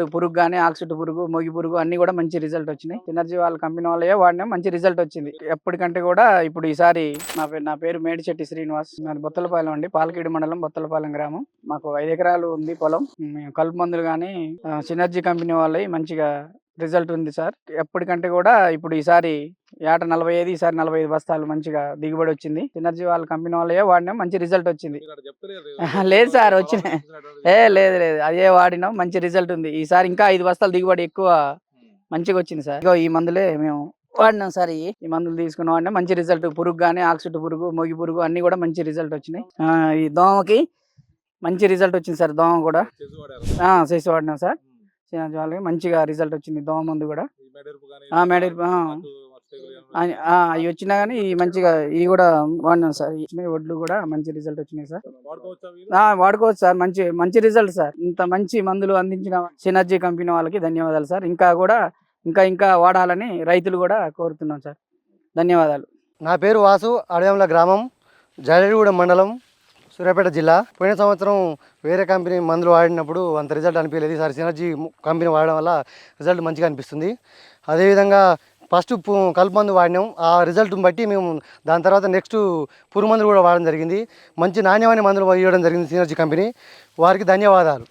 పురుగు గాని, ఆకుచుట్టు పురుగు, మొగి పురుగు అన్నీ గూడా మంచి రిజల్ట్ వచ్చినాయి. సినర్జీ వాళ్ళ కంపెనీ వాళ్ళయే వాడినాం. మంచి రిజల్ట్ వచ్చింది. ఎప్పటికంటే గూడా ఇప్పుడు ఈసారి నా పేరు మేడిచెట్టి శ్రీనివాస్. నాది బొత్తలపాలెం అండి. పాలకీడు మండలం బొత్తలపాలెం గ్రామం. మాకు 5 ఎకరాలు ఉంది పొలం. మేము కలుపు మందులు గాని సినర్జీ కంపెనీ వాళ్ళయి మంచిగా రిజల్ట్ ఉంది సార్. ఎప్పటికంటే గూడా ఇప్పుడు ఈసారి ఏట 45, ఈసారి 45 బస్తాలు మంచిగా దిగుబడి వచ్చింది. సినర్జీ వాళ్ళ కంపెనీ వాళ్ళయే వాడినాం. మంచి రిజల్ట్ వచ్చింది. లేదు సార్ వచ్చినాయి. లేదు. అదే వాడినాం. మంచి రిజల్ట్ ఉంది. ఈసారి ఇంకా 5 బస్తాలు దిగుబడి ఎక్కువ మంచిగా వచ్చింది సార్. ఇగో ఈ మందులే మేము వాడినాం సార్. ఈ మందులు తీసుకున్న వాడినా మంచి రిజల్ట్. పురుగు గాని, ఆకుచుట్టు పురుగు, మొగి పురుగు అన్ని కూడా మంచి రిజల్ట్ వచ్చినాయి. ఈ దోమకి మంచి రిజల్ట్ వచ్చింది సార్. దోమ కూడా చేసి వాడినాం సార్. సినర్జీ వాళ్ళకి మంచిగా రిజల్ట్ వచ్చింది. దోమ మందు కూడా మెడెరుపు అవి వచ్చినా కానీ మంచిగా ఇవి కూడా వాడినాం సార్. ఇచ్చినాయి వడ్లు కూడా మంచి రిజల్ట్ వచ్చినాయి సార్. వాడుకోవచ్చు సార్. మంచి రిజల్ట్ సార్. ఇంత మంచి మందులు అందించిన సినర్జీ కంపెనీ వాళ్ళకి ధన్యవాదాలు సార్. ఇంకా వాడాలని రైతులు కూడా కోరుతున్నాం సార్. ధన్యవాదాలు. నా పేరు వాసు, అడయంల గ్రామం, జడేగూడెం మండలం, సూర్యాపేట జిల్లా. పోయిన సంవత్సరం వేరే కంపెనీ మందులు వాడినప్పుడు అంత రిజల్ట్ అనిపించలేదు. ఈసారి సినర్జీ కంపెనీ వాడడం వల్ల రిజల్ట్ మంచిగా అనిపిస్తుంది. అదేవిధంగా ఫస్ట్ కలుపు మందు వాడినాం. ఆ రిజల్ట్ని బట్టి మేము దాని తర్వాత నెక్స్ట్ పురుగు మందులు కూడా వాడడం జరిగింది. మంచి నాణ్యమైన మందులు ఇవ్వడం జరిగింది సినర్జీ కంపెనీ. వారికి ధన్యవాదాలు.